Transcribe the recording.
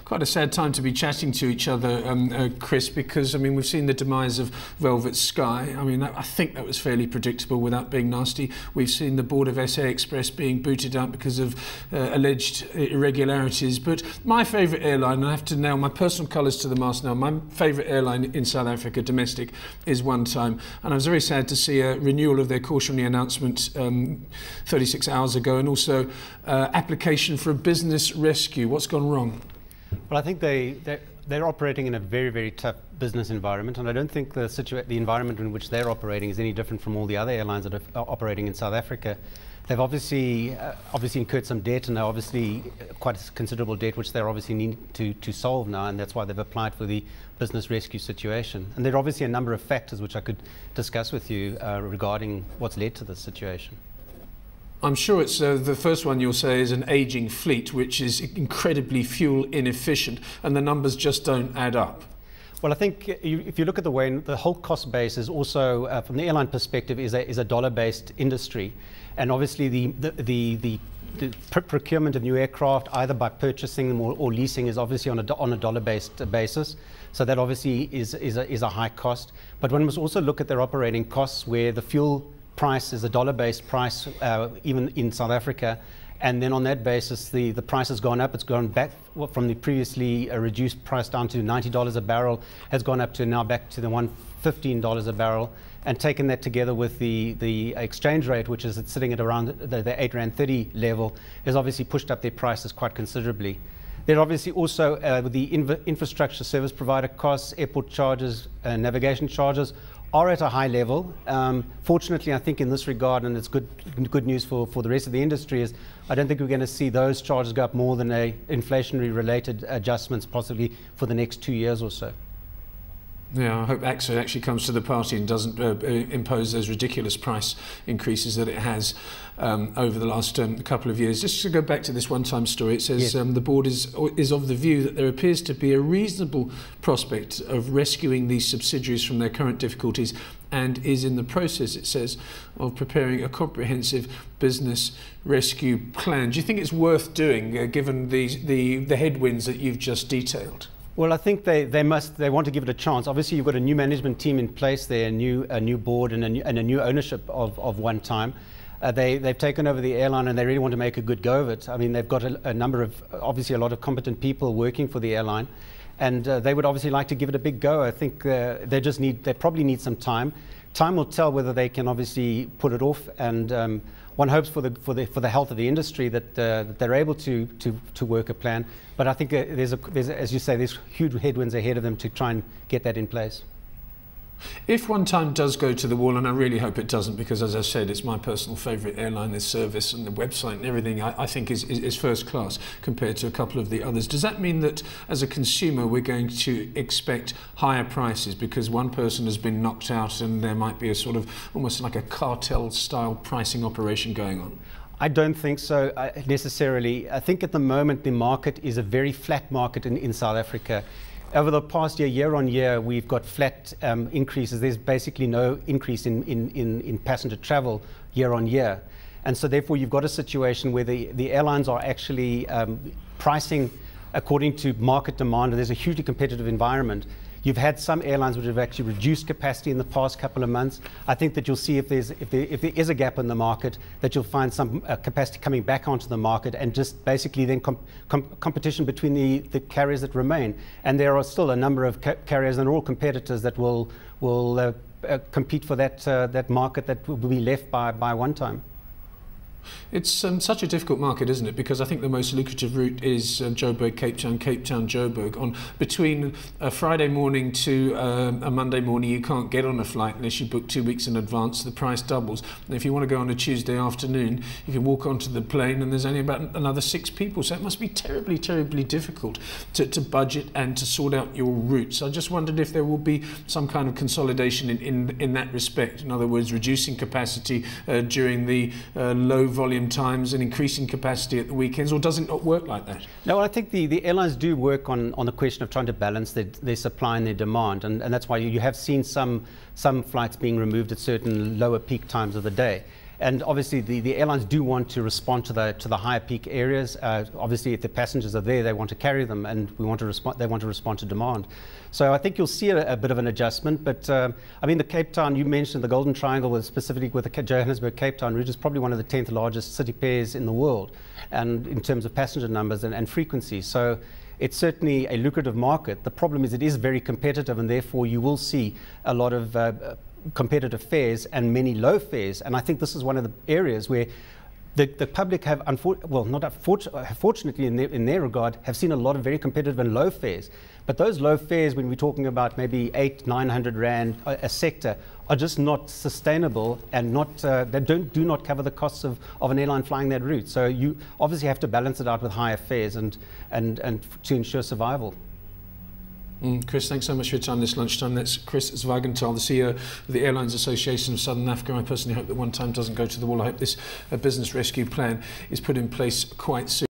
quite a sad time to be chatting to each other, Chris, because, I mean, we've seen the demise of Velvet Sky. I mean, I think that was fairly predictable without being nasty. We've seen the board of SA Express being booted out because of alleged irregularities. But my favourite airline, and I have to nail my personal colours to the mast now, my favourite airline in South Africa, domestic, is One Time. And I was very sad to see a renewal of their cautionary announcement 36 hours ago, and also application for a business rescue. What's gone wrong? Well, I think they're operating in a very, very tough business environment, and I don't think the environment in which they're operating is any different from all the other airlines that are operating in South Africa. They've obviously incurred some debt, and they're obviously quite a considerable debt, which they're obviously need to solve now, and that's why they've applied for the business rescue situation. And there are obviously a number of factors which I could discuss with you regarding what's led to this situation. I'm sure it's the first one you'll say is an ageing fleet, which is incredibly fuel inefficient, and the numbers just don't add up. Well, I think if you look at the way the whole cost base is also, from the airline perspective, is a dollar-based industry, and obviously the procurement of new aircraft, either by purchasing them or leasing, is obviously on a dollar-based basis. So that obviously is a high cost. But one must also look at their operating costs, where the fuel price is a dollar-based price, even in South Africa, and then on that basis the price has gone up. It's gone back from the previously reduced price down to $90 a barrel, has gone up to now back to the $115 a barrel, and taken that together with the exchange rate, which is sitting at around the R8.30 level, has obviously pushed up their prices quite considerably. There are obviously also the infrastructure service provider costs, airport charges, navigation charges are at a high level. Fortunately, I think in this regard, and it's good news for the rest of the industry, is I don't think we're going to see those charges go up more than inflationary related adjustments possibly for the next 2 years or so. Yeah, I hope AXA actually comes to the party and doesn't impose those ridiculous price increases that it has over the last couple of years. Just to go back to this One-Time story, it says yes. The board is of the view that there appears to be a reasonable prospect of rescuing these subsidiaries from their current difficulties, and is in the process, it says, of preparing a comprehensive business rescue plan. Do you think it's worth doing, given the headwinds that you've just detailed? Well, I think they want to give it a chance. Obviously, you've got a new management team in place there, a new board, and a new ownership of One Time. They've taken over the airline, and they really want to make a good go of it. I mean, they've got a number of, obviously, a lot of competent people working for the airline, and they would obviously like to give it a big go. I think they probably need some time. Time will tell whether they can obviously put it off, and one hopes for the health of the industry that they're able to work a plan. But I think there's as you say, there's huge headwinds ahead of them to try and get that in place. If One Time does go to the wall, and I really hope it doesn't, because as I said, it's my personal favourite airline, their service and the website and everything I think is first class compared to a couple of the others. Does that mean that as a consumer we're going to expect higher prices because one person has been knocked out and there might be a sort of almost like a cartel style pricing operation going on? I don't think so necessarily. I think at the moment the market is a very flat market in South Africa. Over the past year on year, we've got flat increases. There's basically no increase in passenger travel year on year. And so therefore you've got a situation where the airlines are actually pricing according to market demand, and there's a hugely competitive environment. You've had some airlines which have actually reduced capacity in the past couple of months. I think that you'll see if there is a gap in the market, that you'll find some capacity coming back onto the market, and just basically then competition between the carriers that remain. And there are still a number of carriers, and all competitors, that will compete for that market that will be left by One Time. It's such a difficult market, isn't it? Because I think the most lucrative route is Joburg, Cape Town, Joburg. On between a Friday morning to a Monday morning, you can't get on a flight unless you book 2 weeks in advance. The price doubles. And if you want to go on a Tuesday afternoon, you can walk onto the plane and there's only about another 6 people. So it must be terribly, terribly difficult to budget and to sort out your routes. I just wondered if there will be some kind of consolidation in that respect. In other words, reducing capacity during the low volume times and increasing capacity at the weekends, or does it not work like that? No, I think the airlines do work on the question of trying to balance their supply and their demand, and that's why you have seen some flights being removed at certain lower peak times of the day. And obviously, the airlines do want to respond to the higher peak areas. Obviously, if the passengers are there, they want to carry them, and they want to respond to demand. So I think you'll see a bit of an adjustment. But I mean, the Cape Town, you mentioned the Golden Triangle, specifically with the Johannesburg Cape Town route, is probably one of the 10th largest city pairs in the world, and in terms of passenger numbers and frequency. So it's certainly a lucrative market. The problem is it is very competitive, and therefore you will see a lot of competitive fares and many low fares. And I think this is one of the areas where the public have, fortunately in their regard, have seen a lot of very competitive and low fares. But those low fares, when we're talking about maybe 800-900 Rand a sector, are just not sustainable, and they do not cover the costs of an airline flying that route. So you obviously have to balance it out with higher fares and to ensure survival. Chris, thanks so much for your time this lunchtime. That's Chris Zweigenthal, the CEO of the Airlines Association of Southern Africa. I personally hope that one time doesn't go to the wall. I hope this business rescue plan is put in place quite soon.